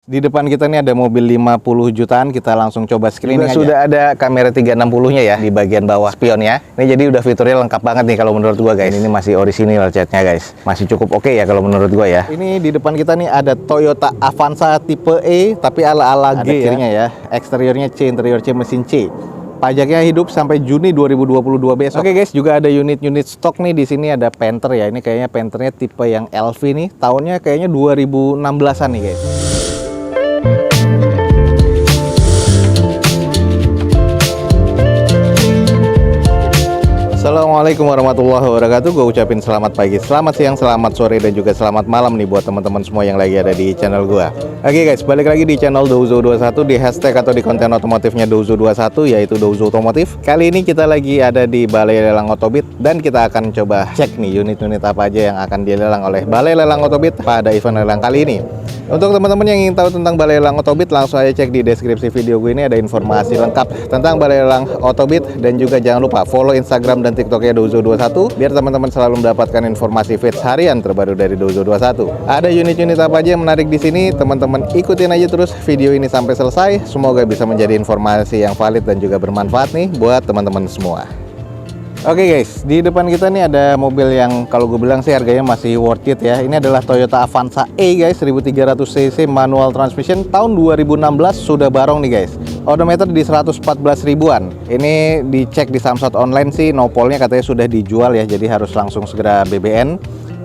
Di depan kita nih ada mobil 50 jutaan, kita langsung coba screening aja. Sudah ada kamera 360-nya ya di bagian bawah spionnya. Ini jadi udah fiturnya lengkap banget nih kalau menurut gua guys. Ini masih orisinil catnya guys. Masih cukup oke ya kalau menurut gua ya. Ini di depan kita nih ada Toyota Avanza tipe E tapi ala-ala G ya. Eksteriornya C, interior C, mesin C. Pajaknya hidup sampai Juni 2022 besok. Oke guys, juga ada unit-unit stok nih di sini ada Panther ya. Ini kayaknya Panthernya tipe yang LV nih. Tahunnya kayaknya 2016-an nih guys. Assalamualaikum warahmatullahi wabarakatuh. Gue ucapin selamat pagi, selamat siang, selamat sore, dan juga selamat malam nih buat teman-teman semua yang lagi ada di channel gue. Oke guys, balik lagi di channel Douzo21 di hashtag atau di konten otomotifnya Douzo21 yaitu Douzo Otomotif. Kali ini kita lagi ada di Balai Lelang Otobit dan kita akan coba cek nih unit-unit apa aja yang akan dilelang oleh Balai Lelang Otobit pada event lelang kali ini. Untuk teman-teman yang ingin tahu tentang Balai Lelang Otobit, langsung aja cek di deskripsi video gue ini ada informasi lengkap tentang Balai Lelang Otobit. Dan juga jangan lupa follow Instagram dan TikToknya Douzo21 biar teman-teman selalu mendapatkan informasi feeds harian terbaru dari Douzo21. Ada unit-unit apa aja yang menarik di sini, teman-teman ikutin aja terus video ini sampai selesai. Semoga bisa menjadi informasi yang valid dan juga bermanfaat nih buat teman-teman semua. Oke guys, di depan kita nih ada mobil yang kalau gue bilang sih harganya masih worth it ya. Ini adalah Toyota Avanza E guys, 1300 cc manual transmission tahun 2016, sudah barong nih guys. Odometer di 114 ribuan. Ini dicek di Samsat online sih, nopolnya katanya sudah dijual ya, jadi harus langsung segera BBN.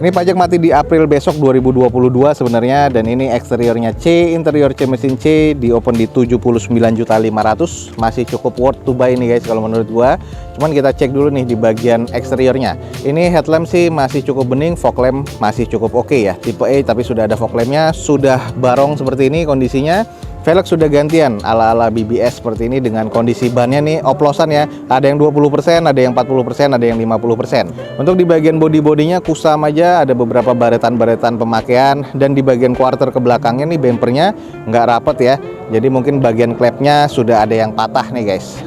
Ini pajak mati di April besok 2022 sebenarnya, dan ini eksteriornya C, interior C, mesin C, di open di 79.500.000. Masih cukup worth to buy nih guys kalau menurut gua. Cuman kita cek dulu nih di bagian eksteriornya. Ini headlamp sih masih cukup bening, fog lamp masih cukup oke ya. Tipe E tapi sudah ada fog lampnya, sudah barong seperti ini kondisinya. Velg sudah gantian ala-ala BBS seperti ini dengan kondisi bannya nih oplosan ya. Ada yang 20%, ada yang 40%, ada yang 50%. Untuk di bagian bodi-bodinya kusam aja, ada beberapa baretan-baretan pemakaian. Dan di bagian quarter ke belakangnya nih bempernya nggak rapet ya. Jadi mungkin bagian klepnya sudah ada yang patah nih guys.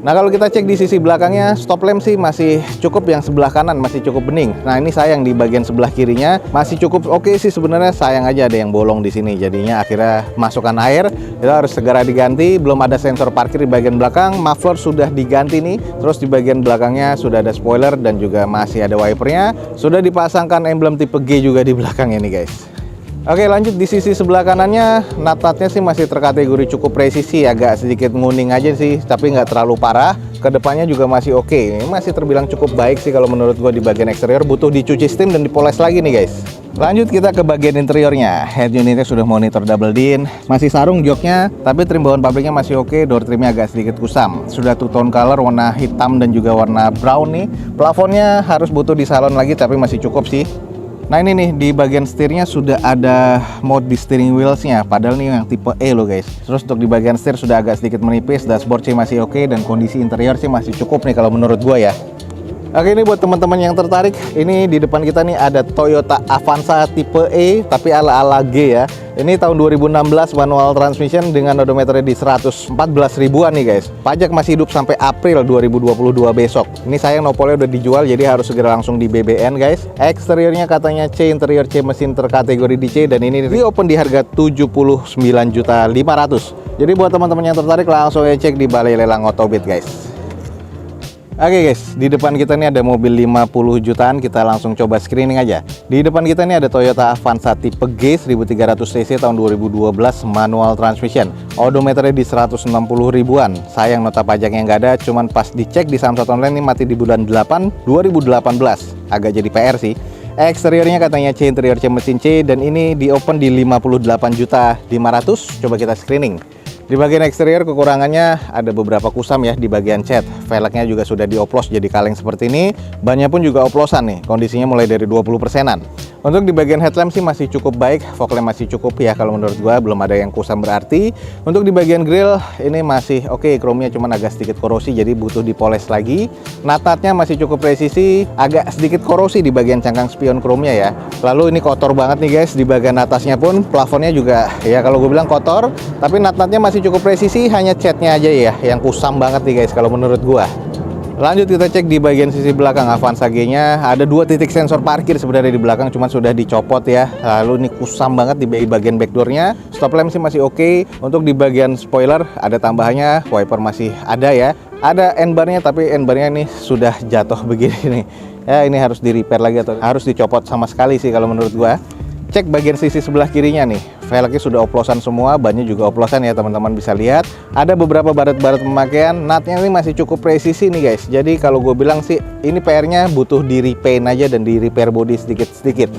Nah kalau kita cek di sisi belakangnya, stop lamp sih masih cukup, yang sebelah kanan masih cukup bening. Nah ini sayang di bagian sebelah kirinya masih cukup oke sih sebenarnya, sayang aja ada yang bolong di sini. Jadinya akhirnya masukkan air, itu harus segera diganti. Belum ada sensor parkir di bagian belakang, muffler sudah diganti nih. Terus di bagian belakangnya sudah ada spoiler dan juga masih ada wipernya. Sudah dipasangkan emblem tipe G juga di belakangnya nih guys. Oke lanjut di sisi sebelah kanannya, natatnya sih masih terkategori cukup presisi, agak sedikit nguning aja sih, tapi nggak terlalu parah. Kedepannya juga masih oke, ini masih terbilang cukup baik sih kalau menurut gua. Di bagian eksterior butuh dicuci steam dan dipoles lagi nih guys. Lanjut kita ke bagian interiornya. Head unitnya sudah monitor double din, masih sarung joknya, tapi trim bawaan pabriknya masih oke. Door trimnya agak sedikit kusam, sudah two tone color warna hitam dan juga warna brown nih. Plafonnya harus butuh di salon lagi tapi masih cukup sih. Nah ini nih di bagian setirnya sudah ada mode di steering wheelsnya, padahal nih yang tipe E loh guys. Terus untuk di bagian setir sudah agak sedikit menipis, dashboard sih masih oke, dan kondisi interior sih masih cukup nih kalau menurut gua ya. Oke, ini buat teman-teman yang tertarik, ini di depan kita nih ada Toyota Avanza tipe E tapi ala-ala G ya. Ini tahun 2016 manual transmission dengan odometernya di 114 ribuan nih guys. Pajak masih hidup sampai April 2022 besok. Ini sayang nopolnya udah dijual, jadi harus segera langsung di BBN guys. Eksteriornya katanya C, interior C, mesin terkategori di C, dan ini di open di harga 79.500.000. Jadi buat teman-teman yang tertarik langsung aja cek di Balai Lelang Otobit guys. Oke guys, di depan kita nih ada mobil 50 jutaan, kita langsung coba screening aja. Di depan kita nih ada Toyota Avanza tipe G 1300 cc tahun 2012 manual transmission. Odometernya di 160 ribuan. Sayang nota pajaknya nggak ada, cuman pas dicek di Samsat online nih mati di bulan 8 2018. Agak jadi PR sih. Eksteriornya katanya C, interior C, mesin C, dan ini di open di 58.500.000. Coba kita screening. Di bagian eksterior kekurangannya ada beberapa kusam ya di bagian cat. Velgnya juga sudah dioplos jadi kaleng seperti ini. Bannya pun juga oplosan nih. Kondisinya mulai dari 20%-an. Untuk di bagian headlamp sih masih cukup baik, fog lamp masih cukup ya kalau menurut gua, belum ada yang kusam berarti. Untuk di bagian grill ini masih oke, chrome-nya cuma agak sedikit korosi jadi butuh dipoles lagi. Natatnya masih cukup presisi, agak sedikit korosi di bagian cangkang spion chrome-nya ya. Lalu ini kotor banget nih guys, di bagian atasnya pun plafonnya juga ya kalau gue bilang kotor, tapi nat-natnya masih cukup presisi, hanya catnya aja ya yang kusam banget nih guys kalau menurut gua. Lanjut kita cek di bagian sisi belakang Avanza G-nya. Ada 2 titik sensor parkir sebenarnya di belakang, cuman sudah dicopot ya. Lalu ini kusam banget di bagian backdoornya. Stop lamp sih masih oke. Untuk di bagian spoiler ada tambahannya, wiper masih ada ya. Ada N-barnya, tapi N-barnya ini sudah jatuh begini nih. Ya ini harus di repair lagi atau harus dicopot sama sekali sih kalau menurut gua. Cek bagian sisi sebelah kirinya nih, velgnya sudah oplosan semua, bannya juga oplosan ya teman-teman bisa lihat. Ada beberapa baret-baret pemakaian, nutnya ini masih cukup presisi nih guys. Jadi kalau gue bilang sih ini PR-nya butuh di repaint aja dan di repair body sedikit-sedikit.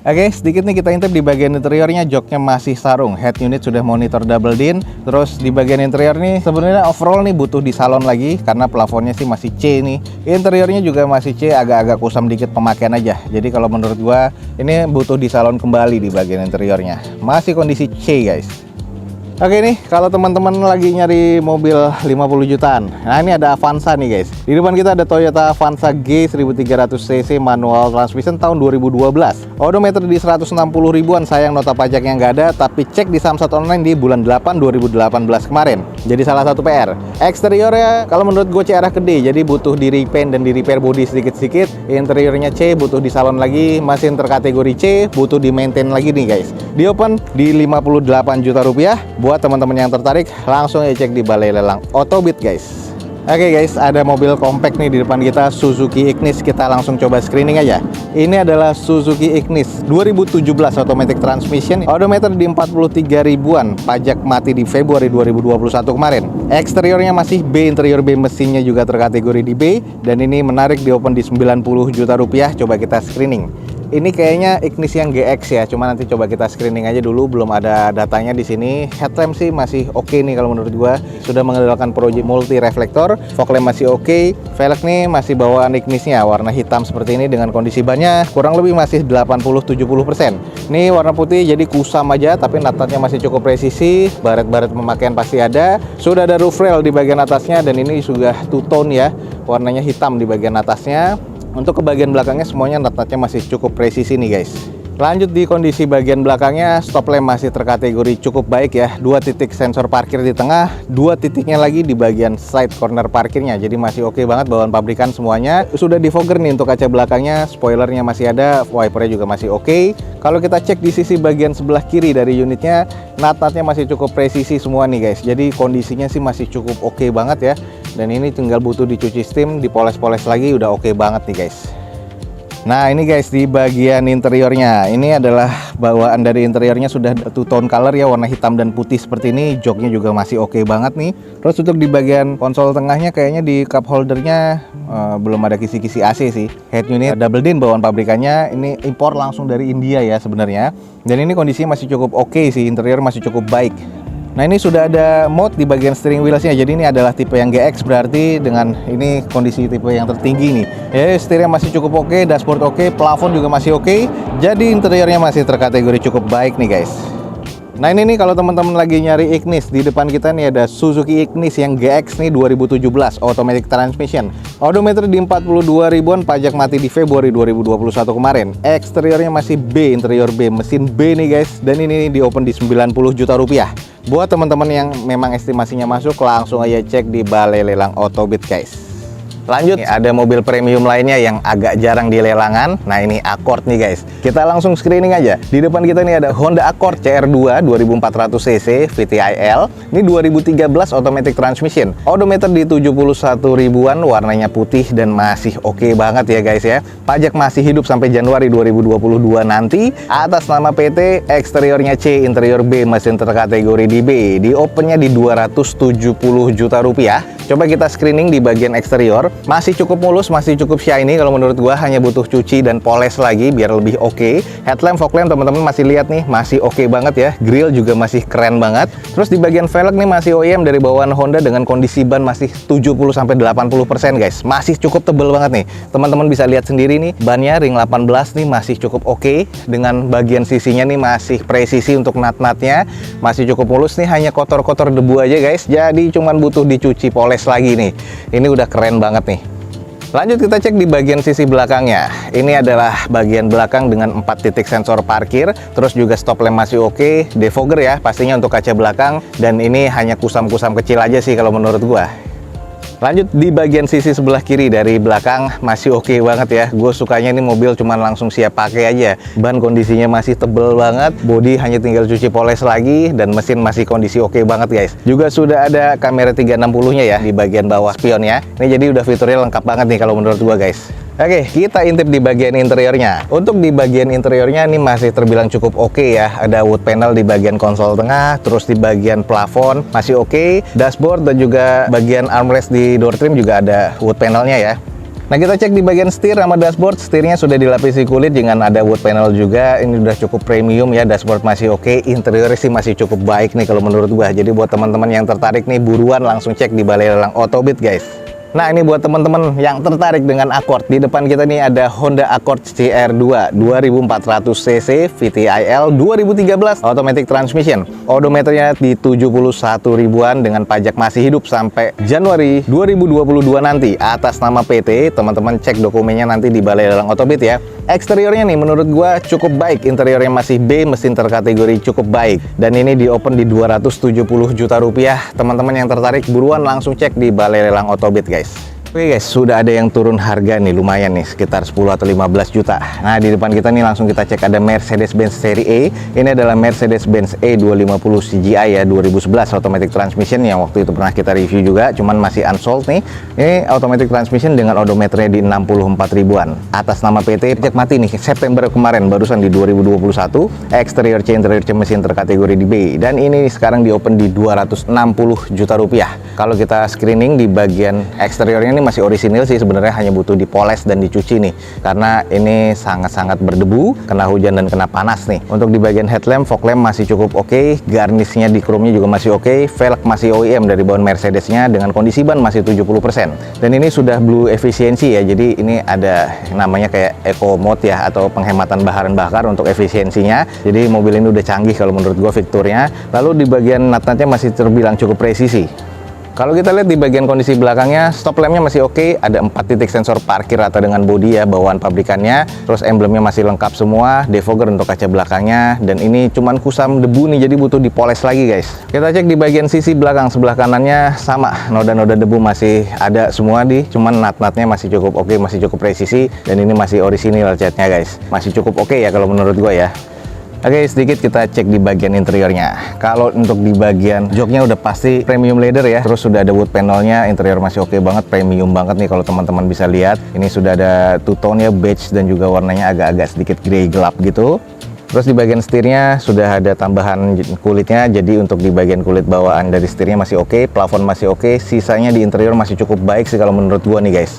Oke, sedikit nih kita intip di bagian interiornya, joknya masih sarung, head unit sudah monitor double din. Terus di bagian interior nih sebenarnya overall nih butuh di salon lagi karena plafonnya sih masih C nih. Interiornya juga masih C, agak-agak kusam dikit pemakaian aja. Jadi kalau menurut gua ini butuh di salon kembali di bagian interiornya. Masih kondisi C guys. Oke nih, kalau teman-teman lagi nyari mobil 50 jutaan. Nah, ini ada Avanza nih guys. Di depan kita ada Toyota Avanza G 1300 cc manual transmission tahun 2012. Odometer di 160 ribuan, sayang nota pajaknya nggak ada, tapi cek di Samsat online di bulan 8 2018 kemarin. Jadi salah satu PR. Eksteriornya kalau menurut gue C arah ke D, jadi butuh di repaint dan di repair body sedikit-sedikit. Interiornya C, butuh di salon lagi, masih terkategori C, butuh di maintain lagi nih guys. Di open di 58 juta rupiah. Buat teman-teman yang tertarik, langsung aja cek di Balai Lelang Otobit guys. Oke guys, ada mobil compact nih di depan kita, Suzuki Ignis. Kita langsung coba screening aja. Ini adalah Suzuki Ignis 2017 automatic transmission, odometer di 43 ribuan, pajak mati di Februari 2021 kemarin. Eksteriornya masih B, interior B, mesinnya juga terkategori di B, dan ini menarik di open di 90 juta rupiah. Coba kita screening. Ini kayaknya Ignis yang GX ya, cuma nanti coba kita screening aja dulu, belum ada datanya di sini. Headlamp sih masih oke nih kalau menurut gua, sudah mengandalkan Proji multi reflektor. Fog lamp masih oke. Velg nih masih bawaan Ignisnya, warna hitam seperti ini dengan kondisi bannya kurang lebih masih 80-70%. Ini warna putih jadi kusam aja, tapi nut-nutnya masih cukup presisi. Baret-baret pemakaian pasti ada. Sudah ada roof rail di bagian atasnya, dan ini sudah two tone ya, warnanya hitam di bagian atasnya. Untuk ke bagian belakangnya semuanya nut-nutnya masih cukup presisi nih guys. Lanjut di kondisi bagian belakangnya, stop lamp masih terkategori cukup baik ya. 2 titik sensor parkir di tengah, 2 titiknya lagi di bagian side corner parkirnya. Jadi masih oke banget bawaan pabrikan semuanya. Sudah defogger nih untuk kaca belakangnya, spoilernya masih ada, wipernya juga masih oke. Kalau kita cek di sisi bagian sebelah kiri dari unitnya, nut-nutnya masih cukup presisi semua nih guys. Jadi kondisinya sih masih cukup oke banget ya. Dan ini tinggal butuh dicuci steam, dipoles-poles lagi, udah oke banget nih guys. Nah ini guys, di bagian interiornya, ini adalah bawaan dari interiornya sudah two tone color ya, warna hitam dan putih seperti ini. Joknya juga masih oke banget nih. Terus untuk di bagian konsol tengahnya, kayaknya di cup holdernya belum ada kisi-kisi AC sih. Head unit double din bawaan pabrikannya, ini impor langsung dari India ya sebenarnya. Dan ini kondisinya masih cukup oke sih, interior masih cukup baik. Nah ini sudah ada mode di bagian steering wheelsnya, jadi ini adalah tipe yang GX, berarti dengan ini kondisi tipe yang tertinggi nih. Ya setirnya masih cukup oke, dashboard oke, plafon juga masih oke, jadi interiornya masih terkategori cukup baik nih guys. Nah ini nih kalau teman-teman lagi nyari Ignis, di depan kita nih ada Suzuki Ignis yang GX nih 2017 automatic transmission. Odometer di 42 ribuan, pajak mati di Februari 2021 kemarin. Eksteriornya masih B, interior B, mesin B nih guys, dan ini di open di 90 juta rupiah. Buat teman-teman yang memang estimasinya masuk, langsung aja cek di Balai Lelang Otobit guys. Lanjut, ada mobil premium lainnya yang agak jarang di lelangan. Nah ini Accord nih guys. Kita langsung screening aja. Di depan kita nih ada Honda Accord CR2 2400 cc VTIL. Ini 2013 automatic transmission. Odometer di 71 ribuan, warnanya putih dan masih oke banget ya guys ya. Pajak masih hidup sampai Januari 2022 nanti. Atas nama PT, eksteriornya C, interior B, mesin terkategori di B. Di opennya di 270 juta rupiah. Coba kita screening di bagian eksterior. Masih cukup mulus, masih cukup shiny kalau menurut gua, hanya butuh cuci dan poles lagi biar lebih oke. Headlamp, fog lamp teman-teman masih lihat nih, masih oke banget ya. Grill juga masih keren banget. Terus di bagian velg nih masih OEM dari bawaan Honda dengan kondisi ban masih 70-80% guys. Masih cukup tebel banget nih. Teman-teman bisa lihat sendiri nih, bannya ring 18 nih masih cukup oke. Dengan bagian sisinya nih masih presisi untuk nut-nutnya. Masih cukup mulus nih, hanya kotor-kotor debu aja guys. Jadi cuman butuh dicuci poles lagi nih. Ini udah keren banget nih. Lanjut kita cek di bagian sisi belakangnya. Ini adalah bagian belakang dengan 4 titik sensor parkir, terus juga stop lamp masih oke, defogger ya pastinya untuk kaca belakang, dan ini hanya kusam-kusam kecil aja sih kalau menurut gua. Lanjut di bagian sisi sebelah kiri dari belakang masih oke banget ya. Gue sukanya ini mobil cuman langsung siap pakai aja. Ban kondisinya masih tebel banget, bodi hanya tinggal cuci poles lagi, dan mesin masih kondisi oke banget guys. Juga sudah ada kamera 360-nya ya di bagian bawah spionnya. Ini jadi udah fiturnya lengkap banget nih kalau menurut gue guys. Oke, kita intip di bagian interiornya. Untuk di bagian interiornya ini masih terbilang cukup oke ya. Ada wood panel di bagian konsol tengah, terus di bagian plafon masih oke. Dashboard dan juga bagian armrest di door trim juga ada wood panelnya ya. Nah, kita cek di bagian setir sama dashboard. Setirnya sudah dilapisi kulit dengan ada wood panel juga. Ini udah cukup premium ya. Dashboard masih oke. Interiornya sih masih cukup baik nih kalau menurut gua. Jadi buat teman-teman yang tertarik nih, buruan langsung cek di Balai Lelang Autobit guys. Nah, ini buat teman-teman yang tertarik dengan Accord. Di depan kita nih ada Honda Accord CR2 2400 cc VTIL 2013 automatic transmission. Odometernya di 71 ribuan dengan pajak masih hidup sampai Januari 2022 nanti. Atas nama PT, teman-teman cek dokumennya nanti di Balai Lelang Autobit ya. Eksteriornya nih menurut gua cukup baik. Interiornya masih B, mesin terkategori cukup baik. Dan ini di open di 270 juta rupiah. Teman-teman yang tertarik buruan langsung cek di Balai Lelang Autobit guys. Oke guys, sudah ada yang turun harga nih, lumayan nih, sekitar 10 atau 15 juta. Nah, di depan kita nih langsung kita cek ada Mercedes-Benz seri E. Ini adalah Mercedes-Benz E250 CGI ya, 2011 automatic transmission yang waktu itu pernah kita review juga, cuman masih unsold nih. Ini automatic transmission dengan odometernya di 64 ribuan. Atas nama PT, pajak mati nih, September kemarin, barusan di 2021. Exterior C, interior C, mesin terkategori di B. Dan ini sekarang di open di 260 juta rupiah. Kalau kita screening di bagian eksteriornya ini masih orisinil sih sebenarnya, hanya butuh dipoles dan dicuci nih karena ini sangat-sangat berdebu, kena hujan dan kena panas nih. Untuk di bagian headlamp, fog lamp masih cukup oke, garnisnya di chrome-nya juga masih oke, velg masih OEM dari bawaan Mercedes-nya dengan kondisi ban masih 70%. Dan ini sudah blue efisiensi ya, jadi ini ada namanya kayak eco mode ya, atau penghematan bahan bakar untuk efisiensinya. Jadi mobil ini udah canggih kalau menurut gua fiturnya. Lalu di bagian nut-nutnya masih terbilang cukup presisi. Kalau kita lihat di bagian kondisi belakangnya, stop lampnya masih oke, ada 4 titik sensor parkir rata dengan bodi ya, bawaan pabrikannya. Terus emblemnya masih lengkap semua, defogger untuk kaca belakangnya, dan ini cuman kusam debu nih, jadi butuh dipoles lagi guys. Kita cek di bagian sisi belakang sebelah kanannya sama, noda-noda debu masih ada semua cuman nut-nutnya masih cukup oke, masih cukup presisi, dan ini masih orisinil catnya guys. Masih cukup oke ya kalau menurut gua ya. Oke, sedikit kita cek di bagian interiornya. Kalau untuk di bagian joknya udah pasti premium leather ya. Terus sudah ada wood panelnya, interior masih oke banget, premium banget nih kalau teman-teman bisa lihat. Ini sudah ada two tone ya, beige dan juga warnanya agak-agak sedikit grey gelap gitu. Terus di bagian setirnya sudah ada tambahan kulitnya, jadi untuk di bagian kulit bawaan dari setirnya masih oke, plafon masih oke, sisanya di interior masih cukup baik sih kalau menurut gua nih guys.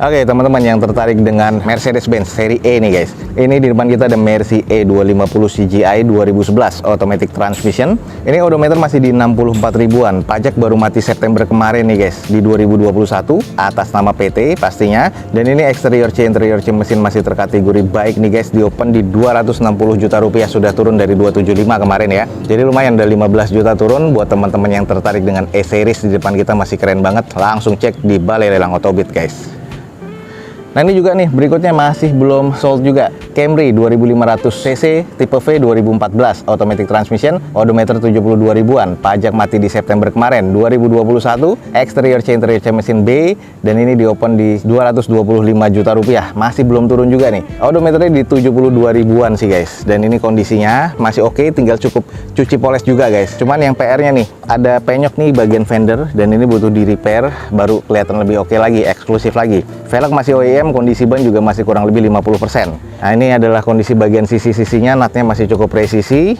Oke, teman-teman yang tertarik dengan Mercedes-Benz seri E nih guys. Ini di depan kita ada Mercy E250 CGI 2011 automatic transmission. Ini odometer masih di 64 ribuan. Pajak baru mati September kemarin nih guys, di 2021 atas nama PT pastinya. Dan ini eksterior C, interior C, mesin masih terkategori baik nih guys. Di open di 260 juta rupiah, sudah turun dari 275 kemarin ya. Jadi lumayan, udah 15 juta turun. Buat teman-teman yang tertarik dengan E-Series, di depan kita masih keren banget. Langsung cek di Balai Lelang Autobit guys. Nah, ini juga nih berikutnya masih belum sold juga. Camry 2500 cc tipe V 2014 automatic transmission, odometer 72 ribuan, pajak mati di September kemarin 2021, eksterior C, interior C, mesin B, dan ini di open di 225 juta rupiah. Masih belum turun juga nih. Odometernya di 72 ribuan sih guys. Dan ini kondisinya masih oke, tinggal cukup cuci poles juga guys. Cuman yang PR-nya nih, ada penyok nih bagian fender, dan ini butuh di repair baru kelihatan lebih oke lagi, eksklusif lagi. Velg masih OEM, kondisi ban juga masih kurang lebih 50%. Nah, ini adalah kondisi bagian sisi-sisinya, nutnya masih cukup presisi.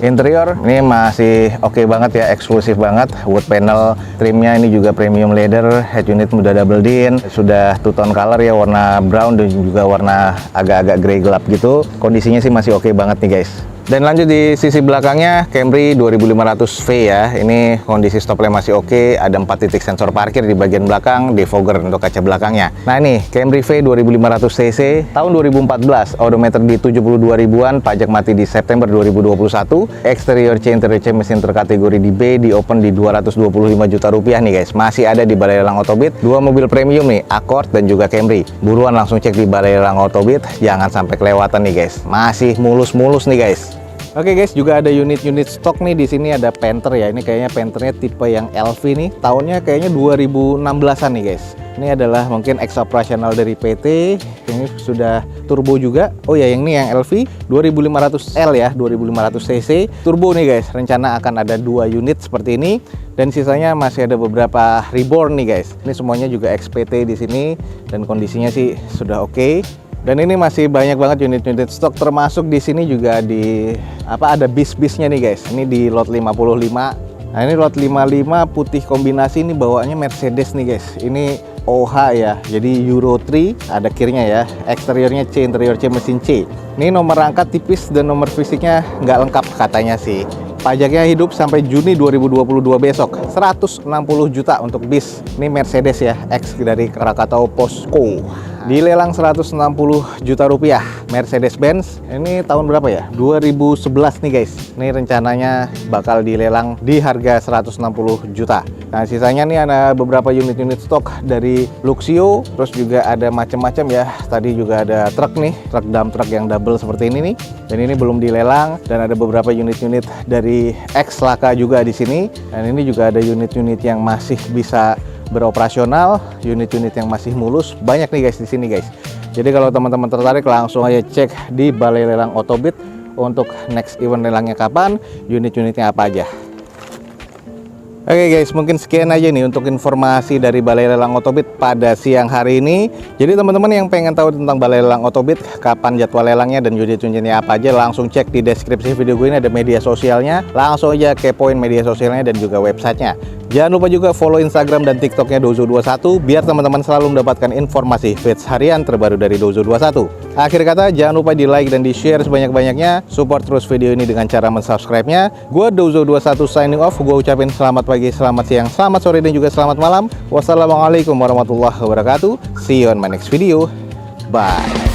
Interior ini masih oke banget ya, eksklusif banget. Wood panel, trimnya ini juga premium leather, head unit udah double din, sudah two tone color ya, warna brown dan juga warna agak-agak grey gelap gitu. Kondisinya sih masih oke banget nih guys. Dan lanjut di sisi belakangnya, Camry 2500V ya. Ini kondisi stop lamp masih oke, ada 4 titik sensor parkir di bagian belakang, defogger untuk kaca belakangnya. Nah, ini Camry V 2500cc tahun 2014, odometer di 72 ribuan, pajak mati di September 2021, eksterior C, interior C, mesin terkategori di B, di open di 225 juta rupiah nih guys. Masih ada di Balai Lelang Autobit, dua mobil premium nih, Accord dan juga Camry. Buruan langsung cek di Balai Lelang Autobit, jangan sampai kelewatan nih guys. Masih mulus-mulus nih guys. Oke guys, juga ada unit-unit stok nih di sini, ada Panther ya. Ini kayaknya Panthernya tipe yang LV nih. Tahunnya kayaknya 2016-an nih guys. Ini adalah mungkin ex operasional dari PT. Ini sudah turbo juga. Oh ya, yang ini yang LV 2500L ya, 2500 cc. Turbo nih guys. Rencana akan ada 2 unit seperti ini. Dan sisanya masih ada beberapa reborn nih guys. Ini semuanya juga XPT di sini dan kondisinya sih sudah oke. Dan ini masih banyak banget unit-unit stok, termasuk di sini juga ada bis-bisnya nih guys. Ini di lot 55. Nah, ini lot 55 putih kombinasi, ini bawaannya Mercedes nih guys. Ini OH ya, jadi Euro 3, ada kirnya ya. Eksteriornya C, interior C, mesin C. Ini nomor rangka tipis dan nomor fisiknya nggak lengkap katanya sih. Pajaknya hidup sampai Juni 2022 besok. 160 juta untuk bis. Ini Mercedes ya, X dari Krakatau Posko. Dilelang 160 juta rupiah, Mercedes-Benz. Ini tahun berapa ya? 2011 nih guys. Ini rencananya bakal dilelang di harga 160 juta. Nah, sisanya nih ada beberapa unit-unit stok dari Luxio, terus juga ada macam-macam ya. Tadi juga ada truk nih, truk dump truck yang double seperti ini nih. Dan ini belum dilelang, dan ada beberapa unit-unit dari X Laka juga di sini. Dan ini juga ada unit-unit yang masih bisa beroperasional, unit-unit yang masih mulus, banyak nih guys di sini guys. Jadi kalau teman-teman tertarik langsung aja cek di Balai Lelang Otobit untuk next event lelangnya kapan, unit-unitnya apa aja. Oke guys, mungkin sekian aja nih untuk informasi dari Balai Lelang Otobit pada siang hari ini. Jadi teman-teman yang pengen tahu tentang Balai Lelang Otobit, kapan jadwal lelangnya dan unit-unitnya apa aja, langsung cek di deskripsi video gue ini ada media sosialnya. Langsung aja kepoin media sosialnya dan juga websitenya. Jangan lupa juga follow Instagram dan TikToknya Dozo21 biar teman-teman selalu mendapatkan informasi feeds harian terbaru dari Dozo21. Akhir kata, jangan lupa di like dan di share sebanyak-banyaknya. Support terus video ini dengan cara mensubscribe-nya. Gue Dozo21 signing off. Gue ucapin selamat pagi, selamat siang, selamat sore, dan juga selamat malam. Wassalamualaikum warahmatullahi wabarakatuh. See you on my next video. Bye.